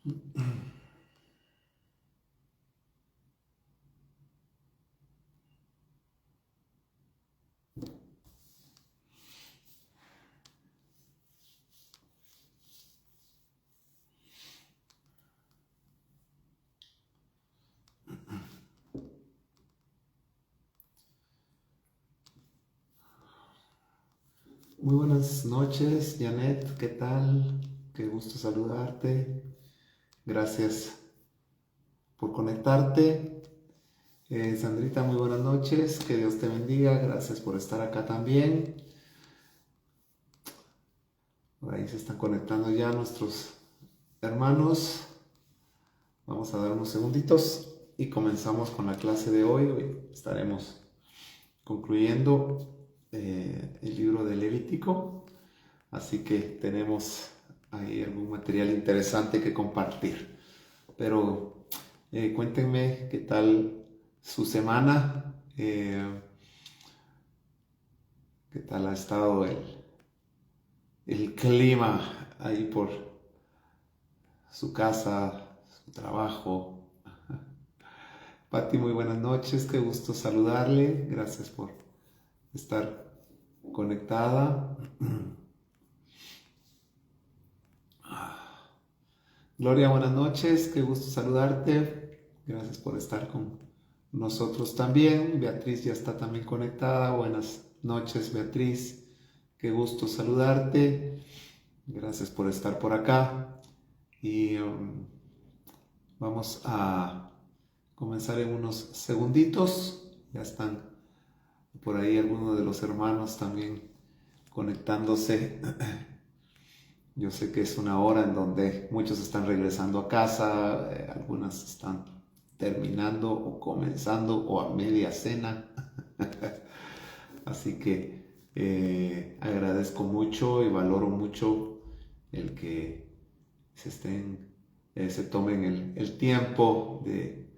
Muy buenas noches, Janet, ¿qué tal? Qué gusto saludarte. Gracias por conectarte. Sandrita, muy buenas noches, que Dios te bendiga. Gracias por estar acá también. Por ahí se están conectando ya nuestros hermanos. Vamos a dar unos segunditos y comenzamos con la clase de hoy. Hoy estaremos concluyendo el libro de Levítico. Así que tenemos ahí algún material interesante que compartir. Pero cuéntenme qué tal su semana, qué tal ha estado el clima ahí por su casa, su trabajo. Pati, muy buenas noches, qué gusto saludarle. Gracias por estar conectada. Gloria, buenas noches, qué gusto saludarte. Gracias por estar con nosotros también. Beatriz ya está también conectada. Buenas noches, Beatriz. Qué gusto saludarte. Gracias por estar por acá. Y vamos a comenzar en unos segunditos. Ya están por ahí algunos de los hermanos también conectándose. Yo sé que es una hora en donde muchos están regresando a casa, algunas están terminando o comenzando o a media cena. Así que agradezco mucho y valoro mucho el que se tomen el tiempo de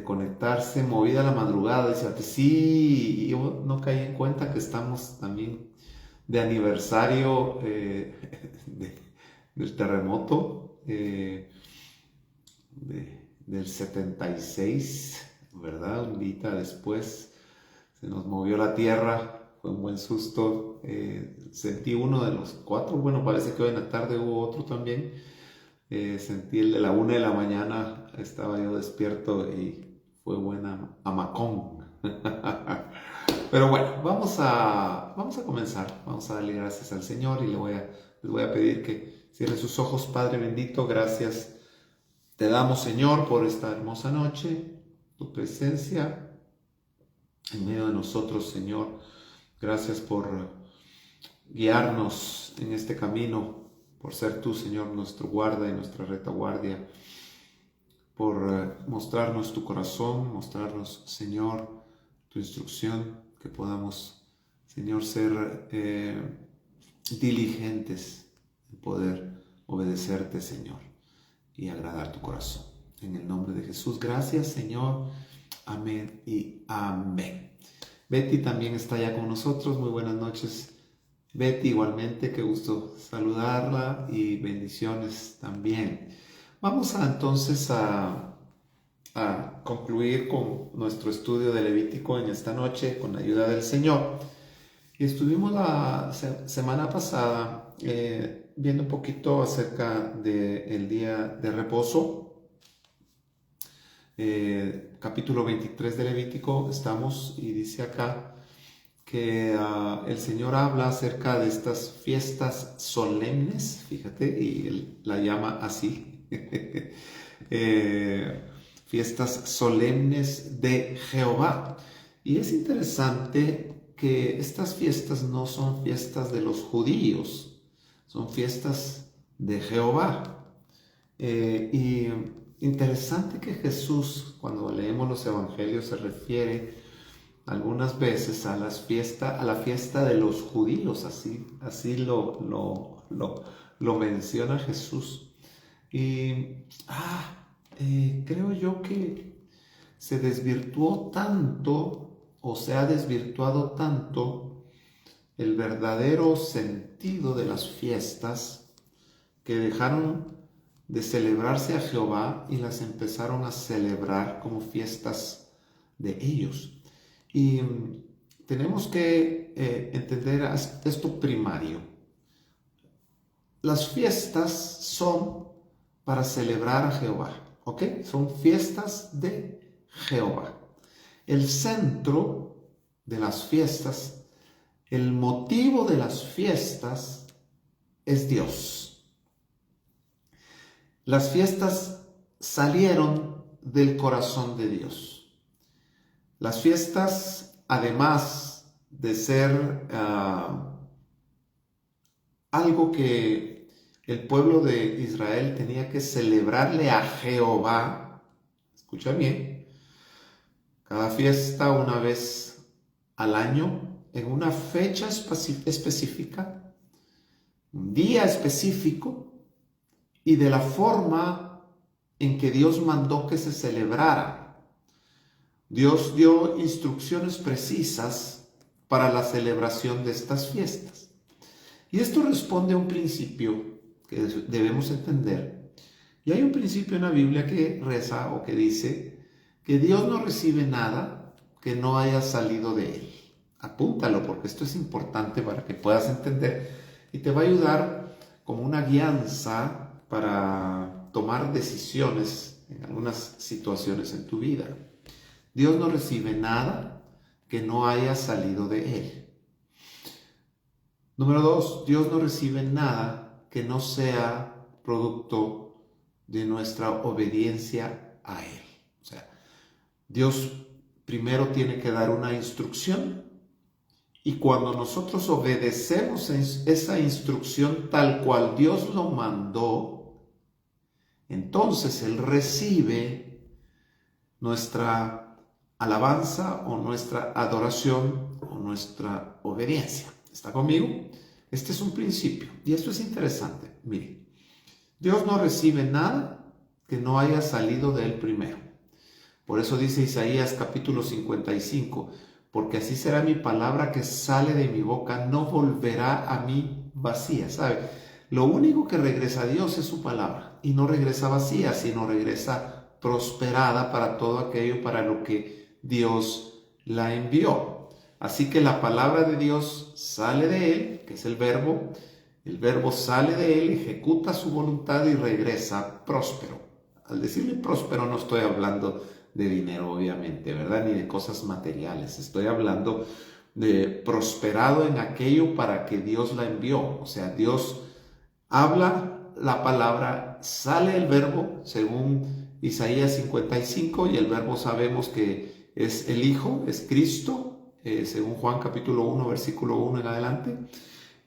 conectarse, movida la madrugada. Dice, sí, yo no caí en cuenta que estamos también de aniversario del terremoto del 76, ¿verdad? Un día después se nos movió la tierra, fue un buen susto. Sentí uno de los cuatro, bueno, parece que hoy en la tarde hubo otro también. Sentí el de la 1 de la mañana, estaba yo despierto y fue buena amacón. Pero bueno, vamos a comenzar. Vamos a darle gracias al Señor y les voy a pedir que cierre sus ojos, Padre bendito. Gracias te damos, Señor, por esta hermosa noche, tu presencia en medio de nosotros, Señor. Gracias por guiarnos en este camino, por ser tú, Señor, nuestro guarda y nuestra retaguardia, por mostrarnos tu corazón, mostrarnos, Señor, tu instrucción, que podamos, Señor, ser diligentes en poder obedecerte, Señor, y agradar tu corazón. En el nombre de Jesús, gracias, Señor. Amén y amén. Betty también está ya con nosotros. Muy buenas noches, Betty, igualmente, qué gusto saludarla y bendiciones también. Vamos entonces a concluir con nuestro estudio de Levítico en esta noche con la ayuda del Señor. Y estuvimos la semana pasada viendo un poquito acerca del día de reposo. Capítulo 23 de Levítico estamos y dice acá que el Señor habla acerca de estas fiestas solemnes, fíjate, y él la llama así, fiestas solemnes de Jehová. Y es interesante que estas fiestas no son fiestas de los judíos, son fiestas de Jehová. Y interesante que Jesús, cuando leemos los evangelios, se refiere algunas veces a la fiesta de los judíos, así lo menciona Jesús. Y creo yo que se desvirtuó tanto, o se ha desvirtuado tanto, el verdadero sentido de las fiestas, que dejaron de celebrarse a Jehová y las empezaron a celebrar como fiestas de ellos. Y tenemos que entender esto primario. Las fiestas son para celebrar a Jehová, ¿ok? Son fiestas de Jehová. El centro de las fiestas, el motivo de las fiestas es Dios. Las fiestas salieron del corazón de Dios. Las fiestas, además de ser algo que el pueblo de Israel tenía que celebrarle a Jehová, escucha bien, cada fiesta una vez al año, en una fecha específica, un día específico, y de la forma en que Dios mandó que se celebrara. Dios dio instrucciones precisas para la celebración de estas fiestas. Y esto responde a un principio que debemos entender. Y hay un principio en la Biblia que reza o que dice que Dios no recibe nada que no haya salido de Él. Apúntalo porque esto es importante para que puedas entender y te va a ayudar como una guianza para tomar decisiones en algunas situaciones en tu vida. Dios no recibe nada que no haya salido de Él. Número 2, Dios no recibe nada que no sea producto de nuestra obediencia a Él. O sea, Dios primero tiene que dar una instrucción y cuando nosotros obedecemos esa instrucción tal cual Dios lo mandó, entonces Él recibe nuestra alabanza o nuestra adoración o nuestra obediencia. ¿Está conmigo? Este es un principio y esto es interesante. Mire, Dios no recibe nada que no haya salido de Él primero. Por eso dice Isaías capítulo 55, porque así será mi palabra que sale de mi boca, no volverá a mí vacía. ¿Sabe? Lo único que regresa a Dios es su palabra y no regresa vacía, sino regresa prosperada para todo aquello para lo que Dios la envió. Así que la palabra de Dios sale de Él, que es el verbo sale de Él, ejecuta su voluntad y regresa próspero. Al decirle próspero no estoy hablando de dinero, obviamente, ¿verdad? Ni de cosas materiales. Estoy hablando de prosperado en aquello para que Dios la envió. O sea, Dios habla la palabra, sale el verbo, según Isaías 55, y el verbo sabemos que es el Hijo, es Cristo, según Juan capítulo 1, versículo 1 en adelante.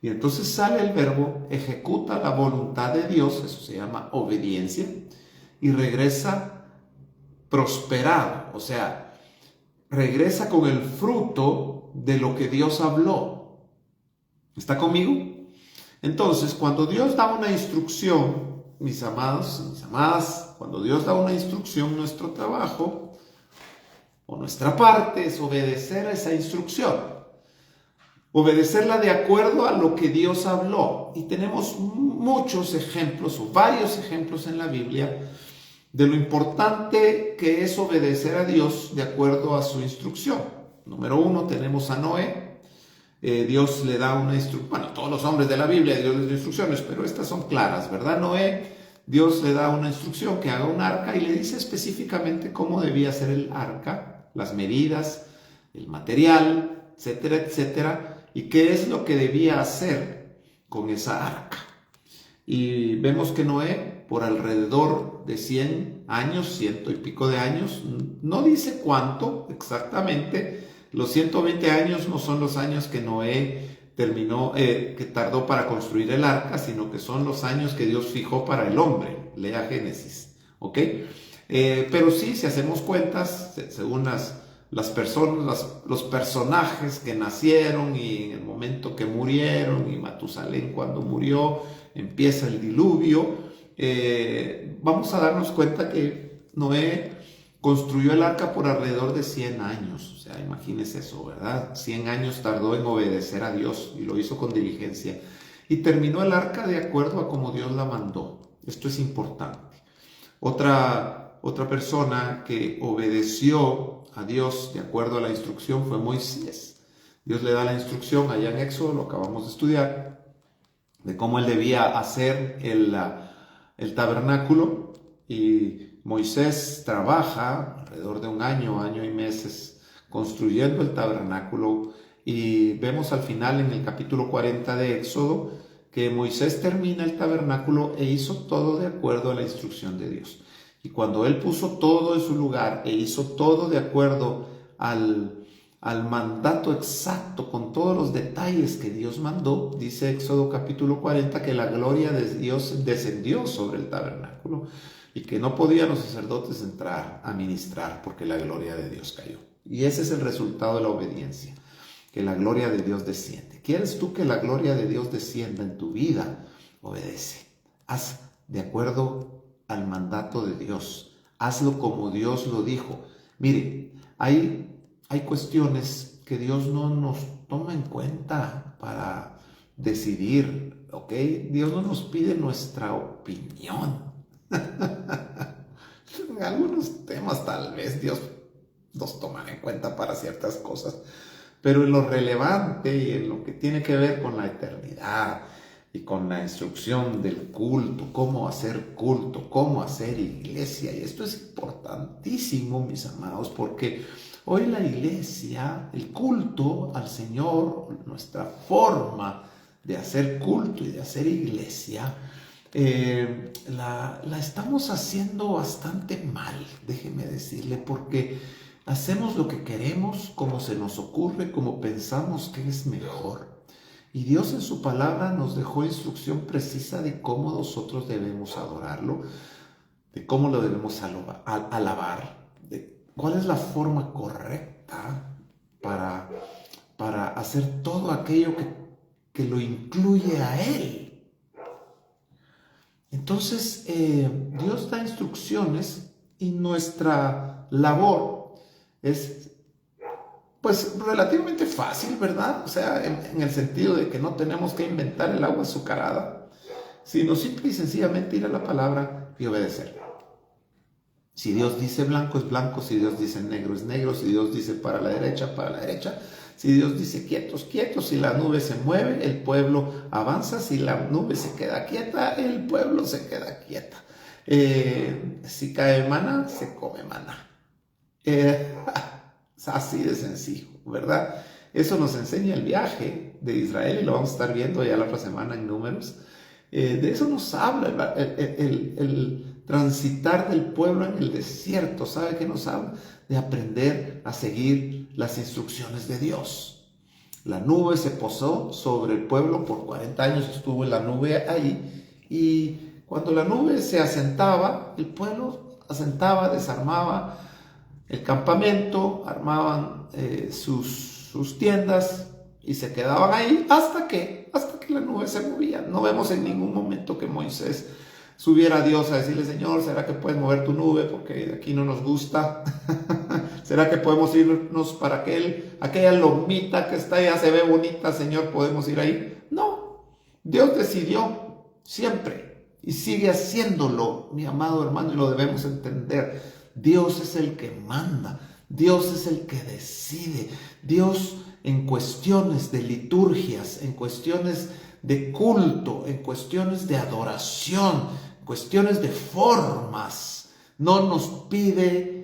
Y entonces sale el verbo, ejecuta la voluntad de Dios, eso se llama obediencia, y regresa prosperado, o sea, regresa con el fruto de lo que Dios habló. ¿Está conmigo? Entonces, cuando Dios da una instrucción, mis amados, mis amadas, cuando Dios da una instrucción, nuestro trabajo o nuestra parte es obedecer a esa instrucción. Obedecerla de acuerdo a lo que Dios habló. Y tenemos muchos ejemplos o varios ejemplos en la Biblia de lo importante que es obedecer a Dios de acuerdo a su instrucción. Número 1, tenemos a Noé. Dios le da una instrucción, bueno, todos los hombres de la Biblia Dios les da instrucciones, pero estas son claras, ¿verdad? Noé, Dios le da una instrucción que haga un arca y le dice específicamente cómo debía ser el arca, las medidas, el material, etcétera, etcétera, y qué es lo que debía hacer con esa arca. Y vemos que Noé, por alrededor de 100 años, 100 y pico de años, no dice cuánto exactamente. Los 120 años no son los años que Noé que tardó para construir el arca, sino que son los años que Dios fijó para el hombre. Lea Génesis, ¿ok? Pero sí, si hacemos cuentas, según las personas, los personajes que nacieron y en el momento que murieron, y Matusalén cuando murió, empieza el diluvio, vamos a darnos cuenta que Noé construyó el arca por alrededor de 100 años. O sea, imagínense eso, ¿verdad? 100 años tardó en obedecer a Dios y lo hizo con diligencia. Y terminó el arca de acuerdo a como Dios la mandó. Esto es importante. Otra persona que obedeció a Dios de acuerdo a la instrucción fue Moisés. Dios le da la instrucción allá en Éxodo, lo acabamos de estudiar, de cómo él debía hacer el tabernáculo, y Moisés trabaja alrededor de un año y meses construyendo el tabernáculo, y vemos al final en el capítulo 40 de Éxodo que Moisés termina el tabernáculo e hizo todo de acuerdo a la instrucción de Dios. Y cuando él puso todo en su lugar e hizo todo de acuerdo al mandato exacto, con todos los detalles que Dios mandó, dice Éxodo capítulo 40 que la gloria de Dios descendió sobre el tabernáculo y que no podían los sacerdotes entrar a ministrar porque la gloria de Dios cayó. Y ese es el resultado de la obediencia, que la gloria de Dios desciende. ¿Quieres tú que la gloria de Dios descienda en tu vida? Obedece. Haz de acuerdo al mandato de Dios. Hazlo como Dios lo dijo. Mire, hay cuestiones que Dios no nos toma en cuenta para decidir, ¿ok? Dios no nos pide nuestra opinión. En algunos temas tal vez Dios nos toma en cuenta para ciertas cosas, pero en lo relevante y en lo que tiene que ver con la eternidad y con la instrucción del culto, cómo hacer culto, cómo hacer iglesia, y esto es importantísimo, mis amados, porque hoy la iglesia, el culto al Señor, nuestra forma de hacer culto y de hacer iglesia, la estamos haciendo bastante mal, déjeme decirle, porque hacemos lo que queremos, como se nos ocurre, como pensamos que es mejor. Y Dios en su palabra nos dejó instrucción precisa de cómo nosotros debemos adorarlo, de cómo lo debemos alabar, de cuál es la forma correcta para hacer todo aquello que lo incluye a Él. Entonces, Dios da instrucciones y nuestra labor es pues relativamente fácil, ¿verdad? O sea, en el sentido de que no tenemos que inventar el agua azucarada, sino simple y sencillamente ir a la palabra y obedecer. Si Dios dice blanco es blanco, si Dios dice negro es negro, si Dios dice para la derecha, si Dios dice quietos, quietos, si la nube se mueve, el pueblo avanza, si la nube se queda quieta, el pueblo se queda quieta. Si cae maná, se come maná. Así de sencillo, ¿verdad? Eso nos enseña el viaje de Israel y lo vamos a estar viendo ya la otra semana en Números. De eso nos habla el transitar del pueblo en el desierto. ¿Sabe qué nos habla? De aprender a seguir las instrucciones de Dios. La nube se posó sobre el pueblo por 40 años, estuvo la nube ahí, y cuando la nube se asentaba, el pueblo asentaba, desarmaba el campamento, armaban sus tiendas y se quedaban ahí hasta que la nube se movía. No vemos en ningún momento que Moisés subiera a Dios a decirle: Señor, ¿será que puedes mover tu nube? Porque de aquí no nos gusta. ¿Será que podemos irnos para aquella lomita que está allá, se ve bonita, Señor, podemos ir ahí? No, Dios decidió siempre y sigue haciéndolo, mi amado hermano, y lo debemos entender. Dios es el que manda, Dios es el que decide. Dios, en cuestiones de liturgias, en cuestiones de culto, en cuestiones de adoración, en cuestiones de formas, no nos pide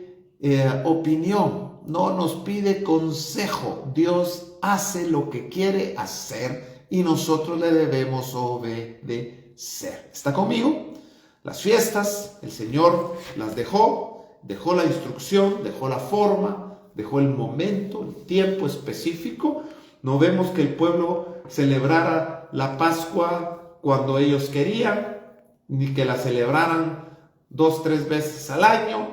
opinión, no nos pide consejo. Dios hace lo que quiere hacer y nosotros le debemos obedecer. ¿Está conmigo? Las fiestas, el Señor las dejó la instrucción, dejó la forma, dejó el momento, el tiempo específico. No vemos que el pueblo celebrara la Pascua cuando ellos querían, ni que la celebraran 2-3 veces al año,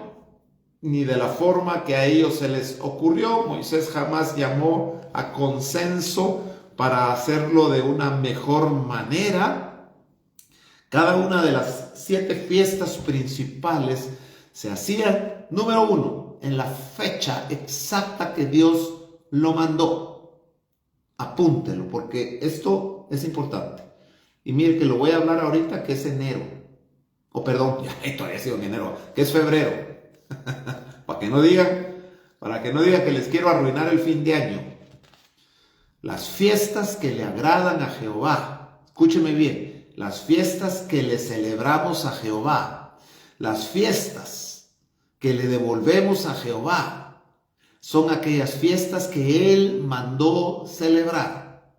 ni de la forma que a ellos se les ocurrió. Moisés jamás llamó a consenso para hacerlo de una mejor manera. Cada una de las 7 fiestas principales se hacía, número 1, en la fecha exacta que Dios lo mandó. Apúntelo, porque esto es importante. Y mire que lo voy a hablar ahorita, que es enero. O perdón, ya todavía sigo en enero, que es febrero. Para que no digan que les quiero arruinar el fin de año. Las fiestas que le agradan a Jehová. Escúcheme bien, las fiestas que le celebramos a Jehová. Las fiestas que le devolvemos a Jehová. Son aquellas fiestas que Él mandó celebrar.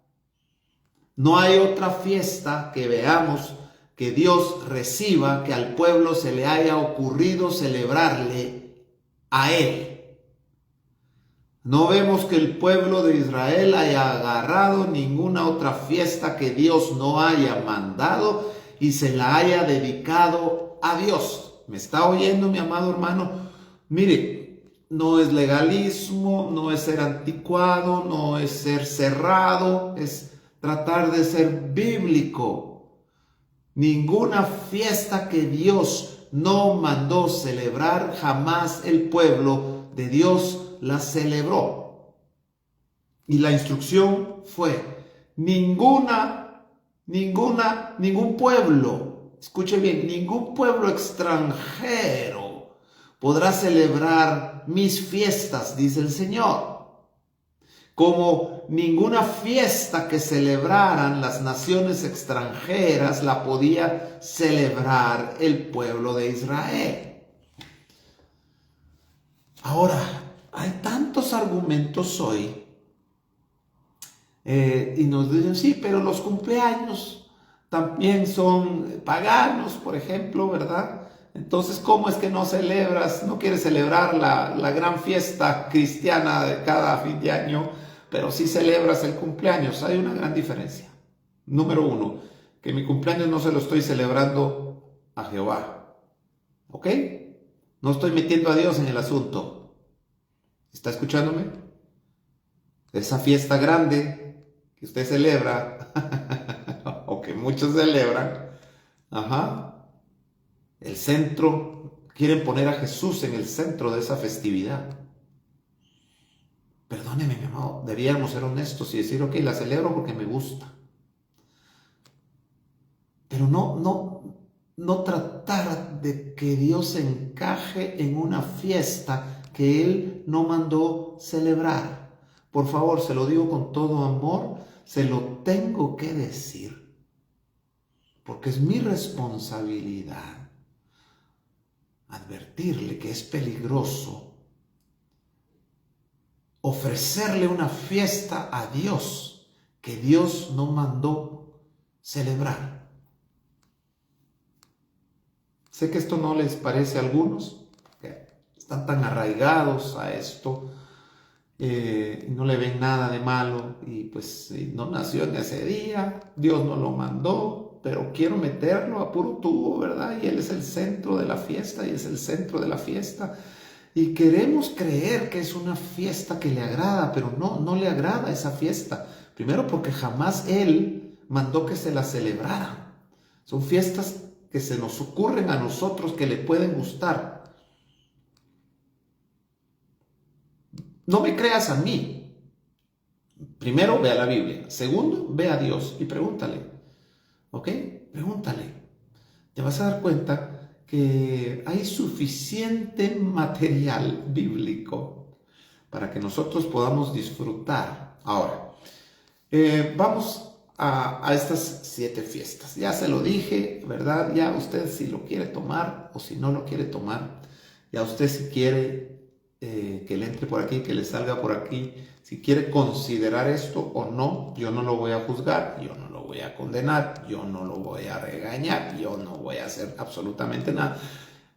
No hay otra fiesta que veamos que Dios reciba, que al pueblo se le haya ocurrido celebrarle a Él. No vemos que el pueblo de Israel haya agarrado ninguna otra fiesta que Dios no haya mandado y se la haya dedicado a Dios. ¿Me está oyendo, mi amado hermano? Mire, no es legalismo, no es ser anticuado, no es ser cerrado, es tratar de ser bíblico. Ninguna fiesta que Dios no mandó celebrar, jamás el pueblo de Dios la celebró. Y la instrucción fue: ningún pueblo, escuche bien, ningún pueblo extranjero podrá celebrar mis fiestas, dice el Señor. Como ninguna fiesta que celebraran las naciones extranjeras la podía celebrar el pueblo de Israel. Ahora, hay tantos argumentos hoy y nos dicen, sí, pero los cumpleaños también son paganos, por ejemplo, ¿verdad? Entonces, ¿cómo es que no celebras, no quieres celebrar la gran fiesta cristiana de cada fin de año, pero sí celebras el cumpleaños? Hay una gran diferencia. Número uno, que mi cumpleaños no se lo estoy celebrando a Jehová, ¿ok? No estoy metiendo a Dios en el asunto. ¿Está escuchándome? Esa fiesta grande que usted celebra, o que muchos celebran, el centro, quieren poner a Jesús en el centro de esa festividad. Perdóneme, mi amado, deberíamos ser honestos y decir, ok, la celebro porque me gusta. Pero no tratar de que Dios encaje en una fiesta que Él no mandó celebrar. Por favor, se lo digo con todo amor, se lo tengo que decir, porque es mi responsabilidad advertirle que es peligroso ofrecerle una fiesta a Dios que Dios no mandó celebrar. Sé que esto no les parece a algunos, que están tan arraigados a esto, y no le ven nada de malo, y pues no nació en ese día, Dios no lo mandó, pero quiero meterlo a puro tubo, ¿verdad? Y Él es el centro de la fiesta, y es el centro de la fiesta. Y queremos creer que es una fiesta que le agrada, pero no le agrada esa fiesta. Primero porque jamás Él mandó que se la celebraran. Son fiestas que se nos ocurren a nosotros que le pueden gustar. No me creas a mí. Primero, ve a la Biblia. Segundo, ve a Dios y pregúntale. ¿Ok? Pregúntale. Te vas a dar cuenta que hay suficiente material bíblico para que nosotros podamos disfrutar. Ahora, vamos a estas 7 fiestas. Ya se lo dije, ¿verdad? Ya usted si lo quiere tomar o si no lo quiere tomar, ya usted si quiere que le entre por aquí, que le salga por aquí, si quiere considerar esto o no, yo no lo voy a juzgar, yo no lo voy a condenar, yo no lo voy a regañar, yo no voy a hacer absolutamente nada.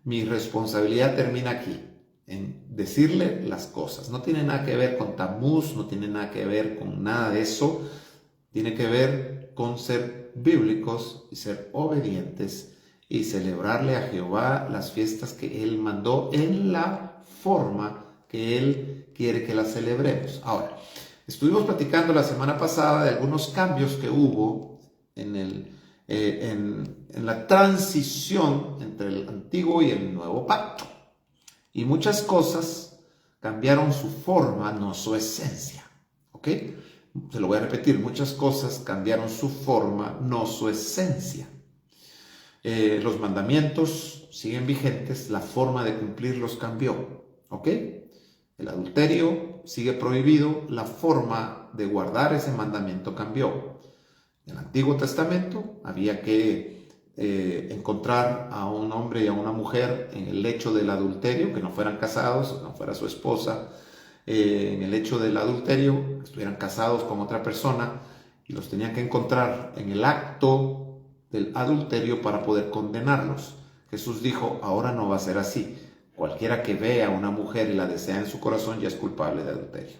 Mi responsabilidad termina aquí, en decirle las cosas. No tiene nada que ver con tamús, no tiene nada que ver con nada de eso. Tiene que ver con ser bíblicos y ser obedientes y celebrarle a Jehová las fiestas que Él mandó en la forma que Él quiere que las celebremos. Ahora, estuvimos platicando la semana pasada de algunos cambios que hubo en la transición entre el antiguo y el nuevo pacto. Y muchas cosas cambiaron su forma, no su esencia. ¿Ok? Se lo voy a repetir, muchas cosas cambiaron su forma, no su esencia. Los mandamientos siguen vigentes, la forma de cumplirlos cambió, ¿ok? El adulterio sigue prohibido, la forma de guardar ese mandamiento cambió. En el Antiguo Testamento había que encontrar a un hombre y a una mujer en el hecho del adulterio, que no fueran casados, no fuera su esposa, en el hecho del adulterio, que estuvieran casados con otra persona, y los tenían que encontrar en el acto del adulterio para poder condenarlos. Jesús dijo, ahora no va a ser así. Cualquiera que vea a una mujer y la desea en su corazón ya es culpable de adulterio.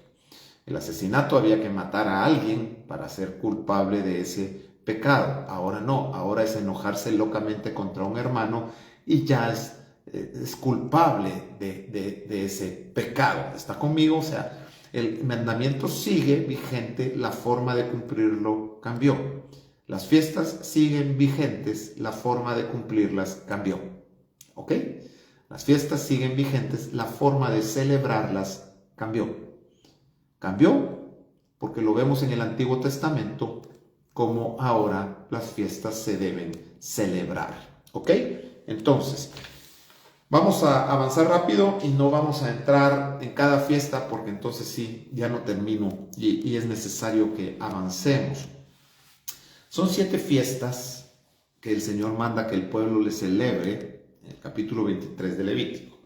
El asesinato había que matar a alguien para ser culpable de ese pecado. Ahora no, ahora es enojarse locamente contra un hermano y ya es culpable de ese pecado. ¿Está conmigo? O sea, el mandamiento sigue vigente, la forma de cumplirlo cambió. Las fiestas siguen vigentes, la forma de cumplirlas cambió. ¿Ok? Las fiestas siguen vigentes, la forma de celebrarlas cambió. Cambió porque lo vemos en el Antiguo Testamento como ahora las fiestas se deben celebrar. ¿Ok? Entonces, vamos a avanzar rápido y no vamos a entrar en cada fiesta porque entonces sí, ya no termino y es necesario que avancemos. Son 7 fiestas que el Señor manda que el pueblo le celebre en el capítulo 23 de Levítico.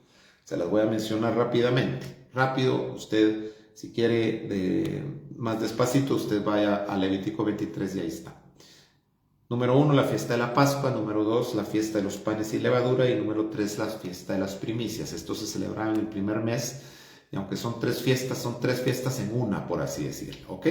Se las voy a mencionar rápidamente. Rápido, usted, si quiere más despacito, usted vaya a Levítico 23 y ahí está. Número 1, la fiesta de la Pascua. Número 2, la fiesta de los panes sin levadura. Y número 3, la fiesta de las primicias. Esto se celebraba en el primer mes. Y aunque son 3 fiestas en una, por así decirlo. ¿Ok?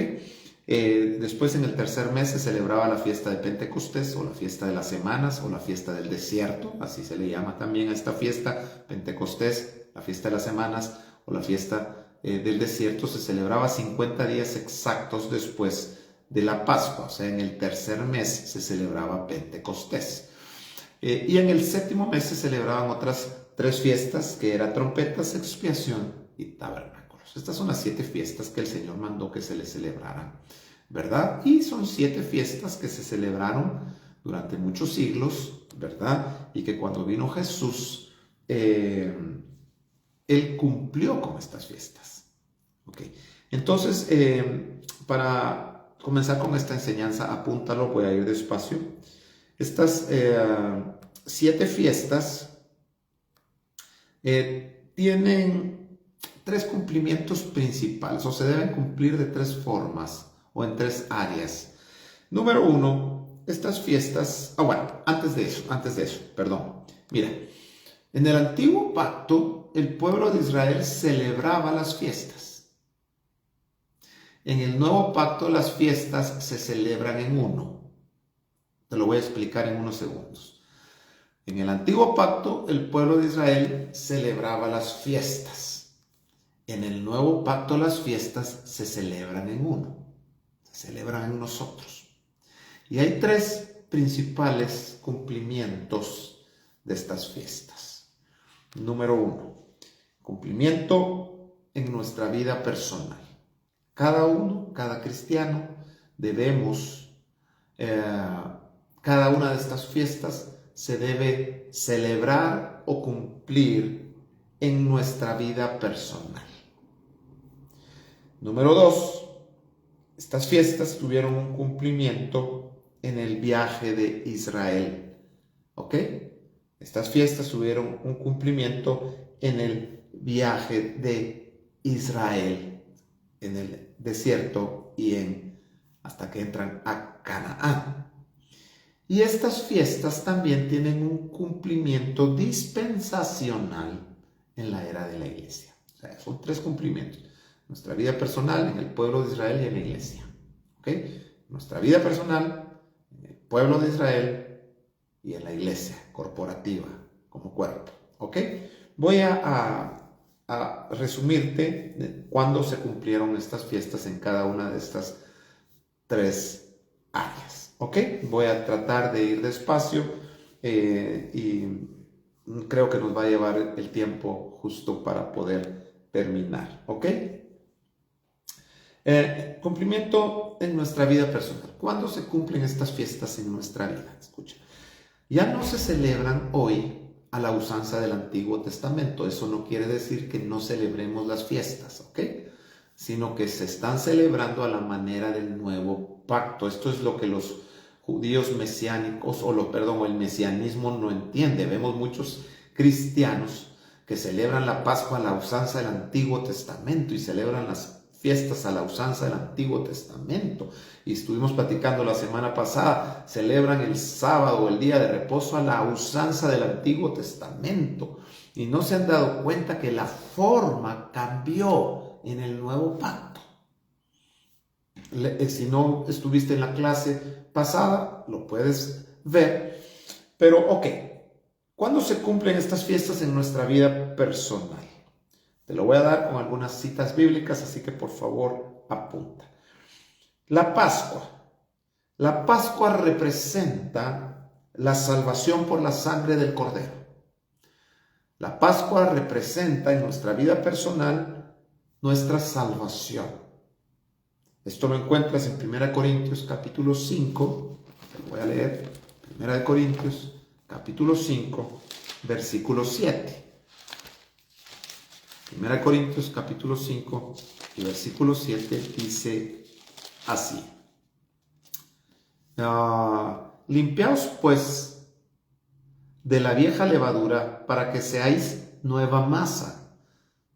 Después, en el tercer mes, se celebraba la fiesta de Pentecostés, o la fiesta de las semanas, o la fiesta del desierto. Así se le llama también a esta fiesta. Pentecostés, la fiesta de las semanas, o la fiesta del desierto. Se celebraba 50 días exactos después de la Pascua, o sea, en el tercer mes se celebraba Pentecostés. Y en el séptimo mes se celebraban otras 3 fiestas, que eran trompetas, expiación y tabernáculos. Estas son las 7 fiestas que el Señor mandó que se les celebraran, ¿verdad? Y son 7 fiestas que se celebraron durante muchos siglos, ¿verdad? Y que cuando vino Jesús, Él cumplió con estas fiestas. ¿Ok? Entonces, para comenzar con esta enseñanza, apúntalo, voy a ir despacio. Estas 7 fiestas tienen 3 cumplimientos principales, o se deben cumplir de 3 formas o en 3 áreas. Número 1, estas fiestas, antes de eso, perdón. Mira, en el antiguo pacto, el pueblo de Israel celebraba las fiestas. En el nuevo pacto las fiestas se celebran en uno. Te lo voy a explicar en unos segundos. En el antiguo pacto el pueblo de Israel celebraba las fiestas. En el nuevo pacto las fiestas se celebran en uno. Se celebran en nosotros. Y hay 3 principales cumplimientos de estas fiestas. Número 1, cumplimiento en nuestra vida personal. Cada cristiano, debemos, cada una de estas fiestas se debe celebrar o cumplir en nuestra vida personal. Número 2, estas fiestas tuvieron un cumplimiento en el viaje de Israel. ¿Ok? Estas fiestas tuvieron un cumplimiento en el viaje de Israel, en el desierto y hasta que entran a Canaán. Y estas fiestas también tienen un cumplimiento dispensacional en la era de la iglesia. O sea, son 3 cumplimientos. Nuestra vida personal, en el pueblo de Israel y en la iglesia. ¿Ok? Nuestra vida personal, en el pueblo de Israel y en la iglesia corporativa, como cuerpo. ¿Ok? Voy a resumirte cuándo se cumplieron estas fiestas en cada una de estas 3 áreas. ¿Ok? Voy a tratar de ir despacio y creo que nos va a llevar el tiempo justo para poder terminar. ¿Ok? Cumplimiento en nuestra vida personal. ¿Cuándo se cumplen estas fiestas en nuestra vida? Escucha. ya no se celebran hoy a la usanza del Antiguo Testamento. Eso no quiere decir que no celebremos las fiestas, ¿ok? Sino que se están celebrando a la manera del nuevo pacto. Esto es lo que los judíos mesiánicos, o el mesianismo no entiende. Vemos muchos cristianos que celebran la Pascua a la usanza del Antiguo Testamento y celebran las fiestas a la usanza del Antiguo Testamento. Y estuvimos platicando la semana pasada, celebran el sábado, el día de reposo, a la usanza del Antiguo Testamento. Y no se han dado cuenta que la forma cambió en el nuevo pacto. Si no estuviste en la clase pasada, lo puedes ver. Pero, ok, ¿cuándo se cumplen estas fiestas en nuestra vida personal? Te lo voy a dar con algunas citas bíblicas, así que por favor apunta. La Pascua. La Pascua representa la salvación por la sangre del Cordero. La Pascua representa en nuestra vida personal nuestra salvación. Esto lo encuentras en 1 Corintios capítulo 5. Te lo voy a leer. 1 Corintios capítulo 5, versículo 7. 1 Corintios capítulo 5 y versículo 7 dice así. Limpiaos pues de la vieja levadura para que seáis nueva masa,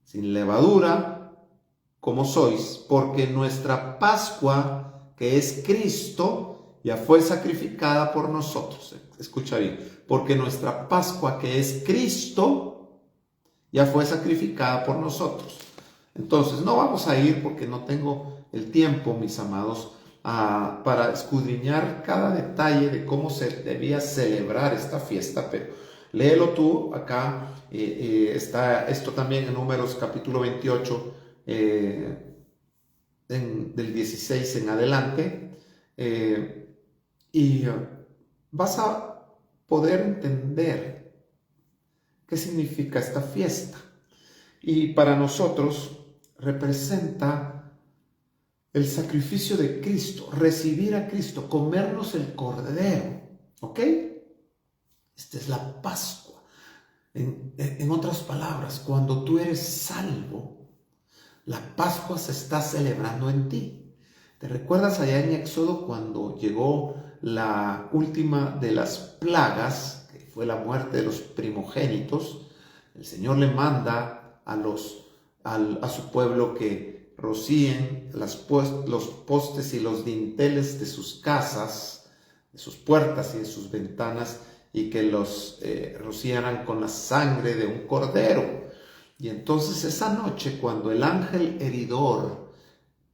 sin levadura como sois, porque nuestra Pascua, que es Cristo, ya fue sacrificada por nosotros. Escucha bien, porque nuestra Pascua, que es Cristo, ya fue sacrificada por nosotros. Entonces, no vamos a ir porque no tengo el tiempo, mis amados, para escudriñar cada detalle de cómo se debía celebrar esta fiesta, pero léelo tú acá. Está esto también en Números capítulo 28, del 16 en adelante, y vas a poder entender qué significa esta fiesta. Y para nosotros representa el sacrificio de Cristo, recibir a Cristo, comernos el cordero, ¿ok? Esta es la Pascua. En otras palabras, cuando tú eres salvo, la Pascua se está celebrando en ti. ¿Te recuerdas allá en Éxodo cuando llegó la última de las plagas, que fue la muerte de los primogénitos? El Señor le manda a su pueblo que rocíen los postes y los dinteles de sus casas, de sus puertas y de sus ventanas, y que los rociaran con la sangre de un cordero. Y entonces esa noche, cuando el ángel heridor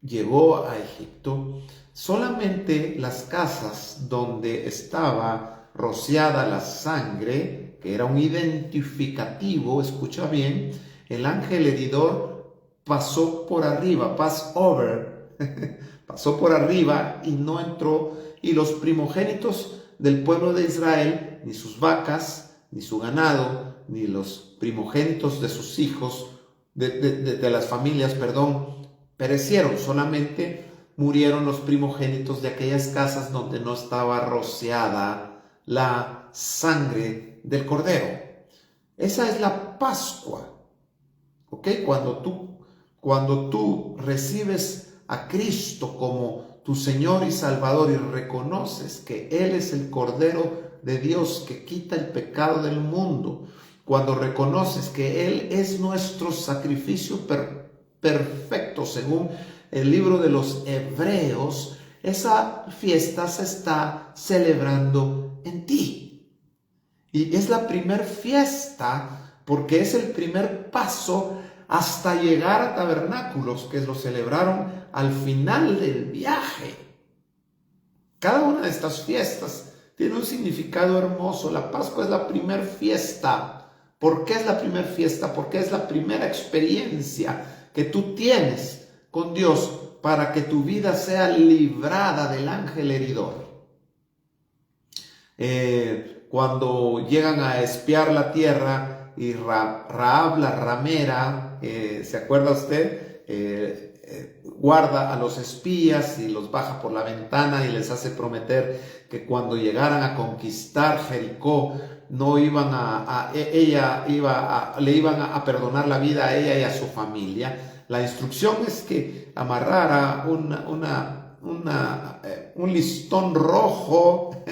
llegó a Egipto, solamente las casas donde estaba rociada la sangre, que era un identificativo, escucha bien, el ángel heridor pasó por arriba, pass over, pasó por arriba y no entró, y los primogénitos del pueblo de Israel, ni sus vacas, ni su ganado, ni los primogénitos de sus hijos, de las familias, perecieron. Solamente murieron los primogénitos de aquellas casas donde no estaba rociada la sangre del cordero. Esa es la Pascua, ¿ok? Cuando tú recibes a Cristo como tu Señor y Salvador y reconoces que Él es el Cordero de Dios que quita el pecado del mundo, cuando reconoces que Él es nuestro sacrificio perfecto según el libro de los Hebreos, esa fiesta se está celebrando en ti. Y es la primer fiesta porque es el primer paso hasta llegar a tabernáculos, que lo celebraron al final del viaje. Cada una de estas fiestas tiene un significado hermoso. La Pascua es la primera fiesta. ¿Por qué es la primera fiesta? Porque es la primera experiencia que tú tienes con Dios para que tu vida sea librada del ángel heridor. Cuando llegan a espiar la tierra y Rahab la ramera, ¿se acuerda usted? guarda a los espías y los baja por la ventana y les hace prometer que cuando llegaran a conquistar Jericó, no iban le iban a perdonar la vida a ella y a su familia. La instrucción es que amarrara un listón rojo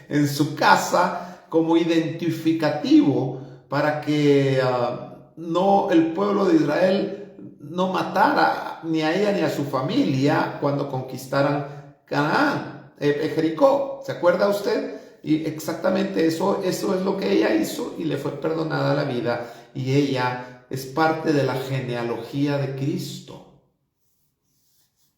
en su casa como identificativo para que el pueblo de Israel no matara ni a ella ni a su familia cuando conquistaran Canaán, Jericó. ¿Se acuerda usted? Y exactamente eso es lo que ella hizo y le fue perdonada la vida. Y ella es parte de la genealogía de Cristo.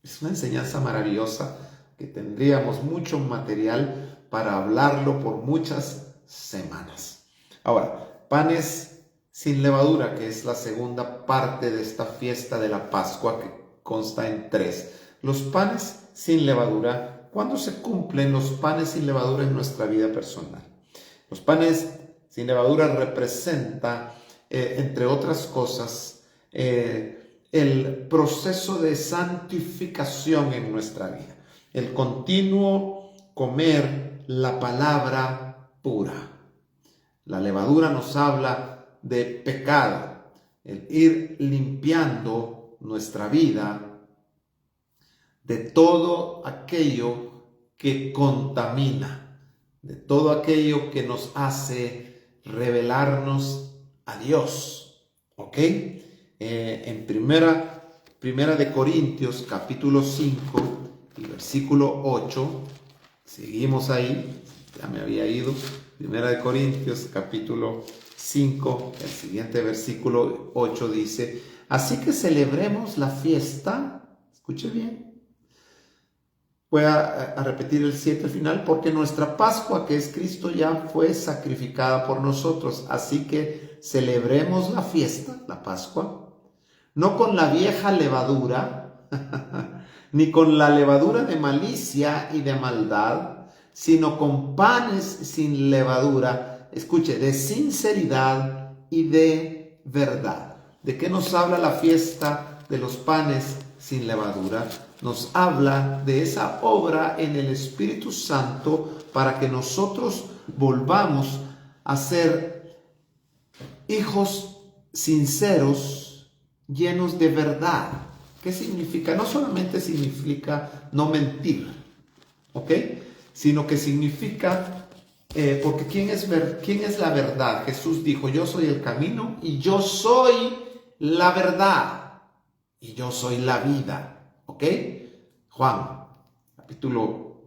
Es una enseñanza maravillosa que tendríamos mucho material para hablarlo por muchas semanas. Ahora, panes sin levadura, que es la segunda parte de esta fiesta de la Pascua, que consta en 3. Los panes sin levadura, ¿cuándo se cumplen los panes sin levadura en nuestra vida personal? Los panes sin levadura representan, entre otras cosas, el proceso de santificación en nuestra vida, el continuo comer la palabra pura. La levadura nos habla de pecado, el ir limpiando nuestra vida de todo aquello que contamina, de todo aquello que nos hace revelarnos a Dios. ¿Ok? En primera de Corintios, capítulo 5 y versículo 8, seguimos ahí, ya me había ido. Primera de Corintios, capítulo 5, el siguiente versículo 8 dice: así que celebremos la fiesta, escuche bien, voy a repetir el 7 al final, porque nuestra Pascua, que es Cristo, ya fue sacrificada por nosotros, así que celebremos la fiesta, la Pascua, no con la vieja levadura, ni con la levadura de malicia y de maldad, sino con panes sin levadura, escuche, de sinceridad y de verdad. ¿De qué nos habla la fiesta de los panes sin levadura? Nos habla de esa obra en el Espíritu Santo para que nosotros volvamos a ser hijos sinceros, llenos de verdad. ¿Qué significa? No solamente significa no mentir, ¿ok? Sino que significa, porque ¿quién es la verdad? Jesús dijo: yo soy el camino y yo soy la verdad y yo soy la vida, ¿ok? Juan, capítulo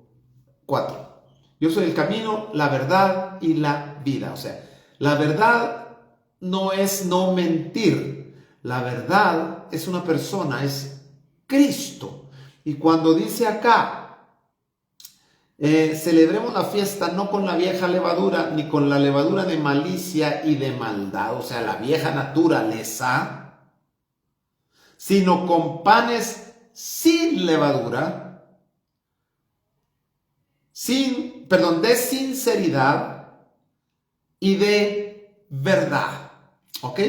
4. Yo soy el camino, la verdad y la vida. O sea, la verdad no es no mentir. La verdad es una persona, es Cristo. Y cuando dice acá, celebremos la fiesta no con la vieja levadura, ni con la levadura de malicia y de maldad, o sea, la vieja naturaleza, sino con panes sin levadura, de sinceridad y de verdad. ¿Ok?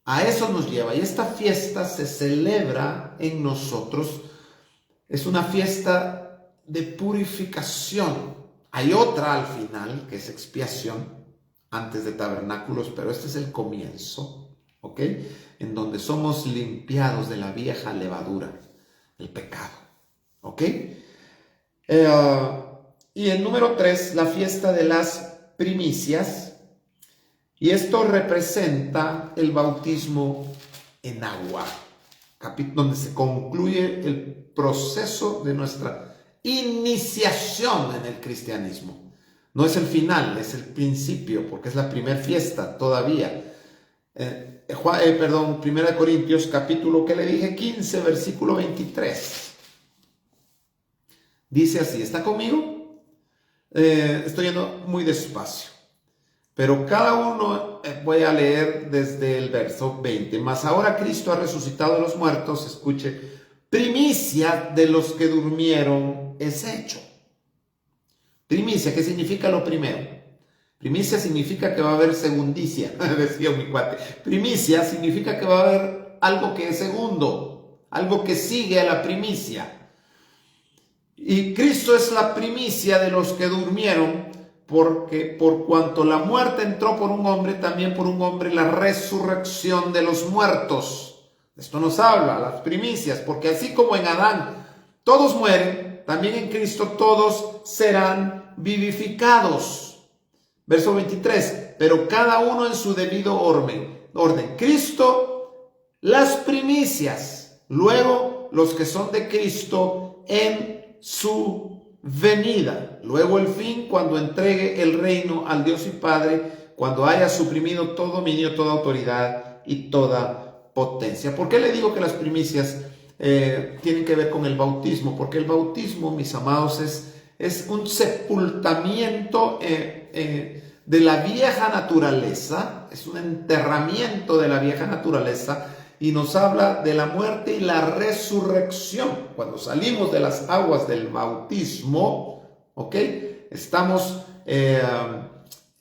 A eso nos lleva. Y esta fiesta se celebra en nosotros. Es una fiesta de purificación. Hay otra al final, que es expiación, antes de tabernáculos, pero este es el comienzo, ¿ok? En donde somos limpiados de la vieja levadura, el pecado, ¿ok? Y el número 3, la fiesta de las primicias, y esto representa el bautismo en agua, donde se concluye el proceso de nuestra iniciación en el cristianismo. No es el final, es el principio, porque es la primera fiesta todavía. Primera de Corintios, capítulo, que le dije, 15, versículo 23. Dice así, ¿está conmigo? Estoy yendo muy despacio, pero cada uno voy a leer desde el verso 20. Mas ahora Cristo ha resucitado de los muertos, escuche, primicia de los que durmieron es hecho. Primicia, ¿qué significa lo primero? Primicia significa que va a haber segundicia, decía mi cuate. Primicia significa que va a haber algo que es segundo, algo que sigue a la primicia. Y Cristo es la primicia de los que durmieron, porque por cuanto la muerte entró por un hombre, también por un hombre la resurrección de los muertos. Esto nos habla, las primicias, porque así como en Adán todos mueren, también en Cristo todos serán vivificados. Verso 23, pero cada uno en su debido orden. Cristo, las primicias, luego los que son de Cristo en su venida, luego el fin cuando entregue el reino al Dios y Padre, cuando haya suprimido todo dominio, toda autoridad y toda potencia. ¿Por qué le digo que las primicias tienen que ver con el bautismo? Porque el bautismo, mis amados, es un sepultamiento de la vieja naturaleza, es un enterramiento de la vieja naturaleza y nos habla de la muerte y la resurrección. Cuando salimos de las aguas del bautismo, ¿ok? Estamos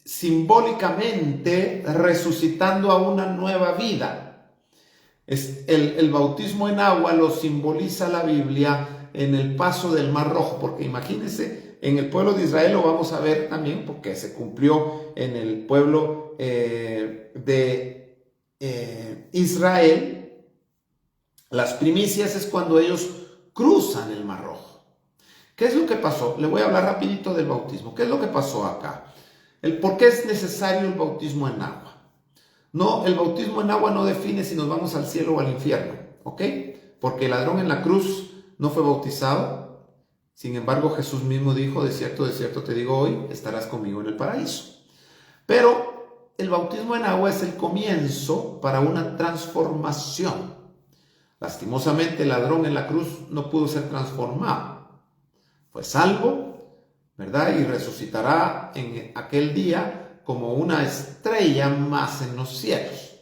simbólicamente resucitando a una nueva vida. El bautismo en agua lo simboliza la Biblia en el paso del Mar Rojo, porque imagínense, en el pueblo de Israel lo vamos a ver también, porque se cumplió en el pueblo de Israel. Las primicias es cuando ellos cruzan el Mar Rojo. ¿Qué es lo que pasó? Le voy a hablar rapidito del bautismo. ¿Qué es lo que pasó acá? ¿Por qué es necesario el bautismo en agua? No, el bautismo en agua no define si nos vamos al cielo o al infierno, ¿ok? Porque el ladrón en la cruz no fue bautizado. Sin embargo, Jesús mismo dijo, de cierto te digo hoy, estarás conmigo en el paraíso. Pero el bautismo en agua es el comienzo para una transformación. Lastimosamente, el ladrón en la cruz no pudo ser transformado. Fue salvo, ¿verdad? Y resucitará en aquel día como una estrella más en los cielos.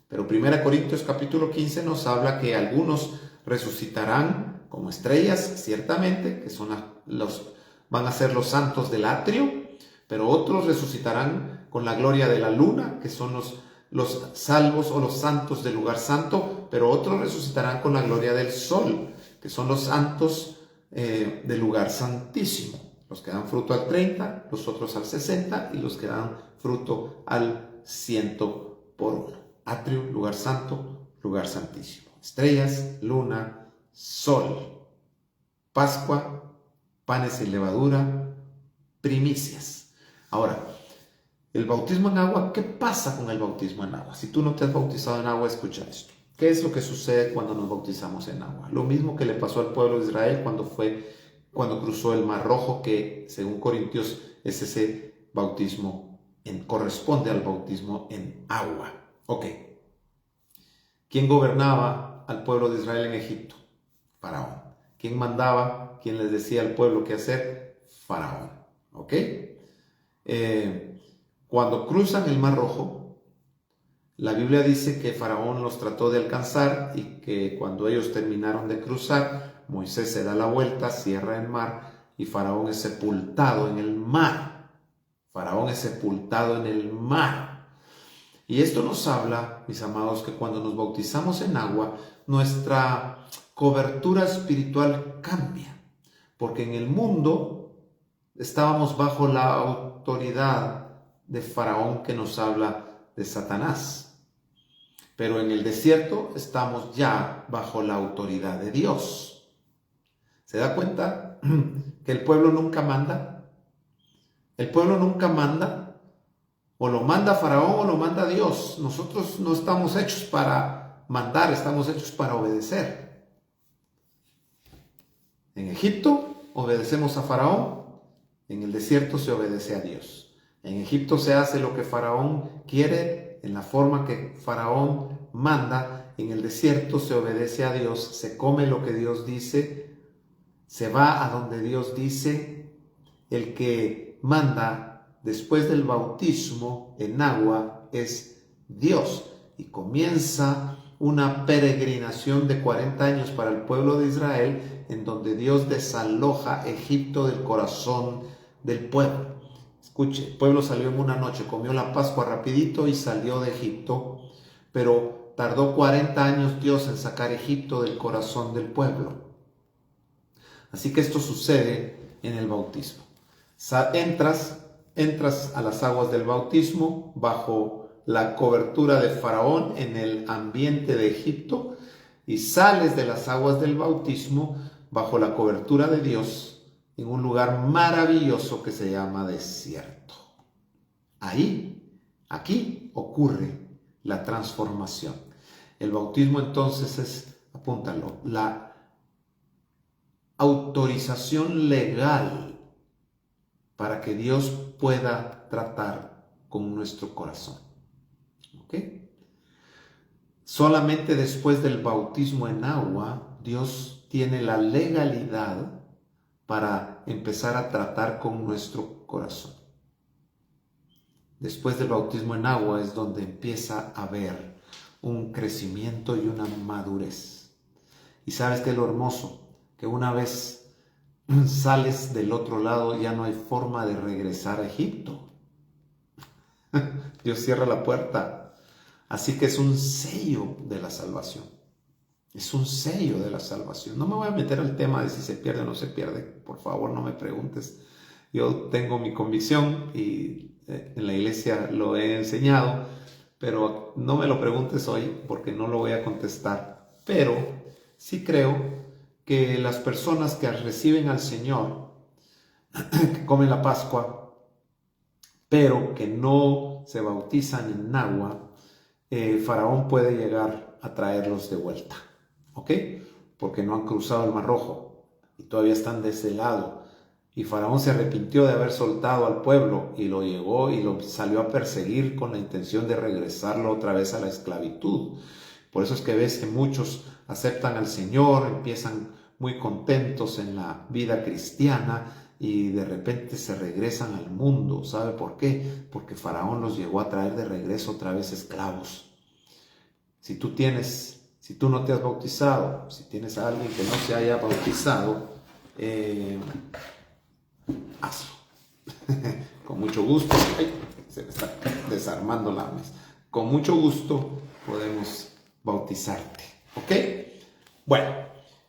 Pero 1 Corintios capítulo 15 nos habla que algunos resucitarán como estrellas, ciertamente, que van a ser los santos del atrio, pero otros resucitarán con la gloria de la luna, que son los salvos o los santos del lugar santo, pero otros resucitarán con la gloria del sol, que son los santos del lugar santísimo. Los que dan fruto al 30, los otros al 60 y los que dan fruto al 100 por uno. Atrio, lugar santo, lugar santísimo. Estrellas, luna, sol, Pascua, panes sin levadura, primicias. Ahora, el bautismo en agua, ¿qué pasa con el bautismo en agua? Si tú no te has bautizado en agua, escucha esto. ¿Qué es lo que sucede cuando nos bautizamos en agua? Lo mismo que le pasó al pueblo de Israel cuando cruzó el Mar Rojo, que según Corintios es ese bautismo, corresponde al bautismo en agua. Ok. ¿Quién gobernaba al pueblo de Israel en Egipto? Faraón. ¿Quién mandaba? ¿Quién les decía al pueblo qué hacer? Faraón. ¿Ok? Cuando cruzan el Mar Rojo, la Biblia dice que Faraón los trató de alcanzar y que cuando ellos terminaron de cruzar, Moisés se da la vuelta, cierra el mar y Faraón es sepultado en el mar. Faraón es sepultado en el mar. Y esto nos habla, mis amados, que cuando nos bautizamos en agua, nuestra cobertura espiritual cambia, porque en el mundo estábamos bajo la autoridad de Faraón, que nos habla de Satanás, pero en el desierto estamos ya bajo la autoridad de Dios. ¿Se da cuenta que el pueblo nunca manda? El pueblo nunca manda, o lo manda Faraón o lo manda Dios. Nosotros no estamos hechos para mandar, estamos hechos para obedecer. En Egipto obedecemos a Faraón, en el desierto se obedece a Dios. En Egipto se hace lo que Faraón quiere, en la forma que Faraón manda. En el desierto se obedece a Dios, se come lo que Dios dice, se va a donde Dios dice. El que manda después del bautismo en agua es Dios, y comienza una peregrinación de 40 años para el pueblo de Israel, en donde Dios desaloja Egipto del corazón del pueblo. Escuche, el pueblo salió en una noche, comió la Pascua rapidito y salió de Egipto, pero tardó 40 años Dios en sacar Egipto del corazón del pueblo. Así que esto sucede en el bautismo. Entras a las aguas del bautismo bajo la cobertura de Faraón en el ambiente de Egipto y sales de las aguas del bautismo bajo la cobertura de Dios en un lugar maravilloso que se llama desierto. Aquí ocurre la transformación. El bautismo entonces es, apúntalo, la autorización legal para que Dios pueda tratar con nuestro corazón. ¿Ok? Solamente después del bautismo en agua, Dios tiene la legalidad para empezar a tratar con nuestro corazón. Después del bautismo en agua es donde empieza a haber un crecimiento y una madurez. Y sabes que lo hermoso, que una vez sales del otro lado ya no hay forma de regresar a Egipto. Dios cierra la puerta. Así que es un sello de la salvación. Es un sello de la salvación. No me voy a meter al tema de si se pierde o no se pierde. Por favor, no me preguntes. Yo tengo mi convicción y en la iglesia lo he enseñado, pero no me lo preguntes hoy porque no lo voy a contestar. Pero sí creo que las personas que reciben al Señor, que comen la Pascua, pero que no se bautizan en agua, Faraón puede llegar a traerlos de vuelta. ¿Ok? Porque no han cruzado el Mar Rojo y todavía están de ese lado. Y Faraón se arrepintió de haber soltado al pueblo y lo llevó y lo salió a perseguir con la intención de regresarlo otra vez a la esclavitud. Por eso es que ves que muchos aceptan al Señor, empiezan muy contentos en la vida cristiana y de repente se regresan al mundo. ¿Sabe por qué? Porque Faraón los llegó a traer de regreso otra vez esclavos. Si tú no te has bautizado, si tienes a alguien que no se haya bautizado, hazlo. Con mucho gusto. Ay, se me está desarmando la mesa. Con mucho gusto podemos bautizarte. ¿Ok? Bueno,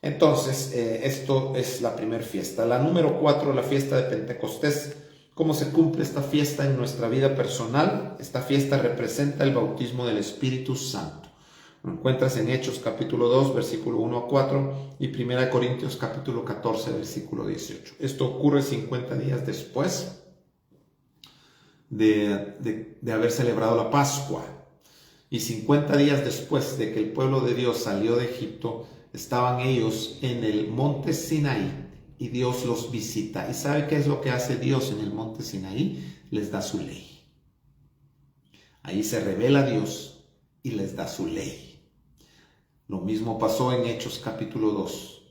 entonces esto es la primera fiesta. La número 4, la fiesta de Pentecostés. ¿Cómo se cumple esta fiesta en nuestra vida personal? Esta fiesta representa el bautismo del Espíritu Santo. Lo encuentras en Hechos capítulo 2, versículo 1 a 4 y 1 Corintios capítulo 14, versículo 18. Esto ocurre 50 días después de haber celebrado la Pascua. Y 50 días después de que el pueblo de Dios salió de Egipto, estaban ellos en el monte Sinaí y Dios los visita. ¿Y sabe qué es lo que hace Dios en el monte Sinaí? Les da su ley. Ahí se revela Dios y les da su ley. Lo mismo pasó en Hechos capítulo 2.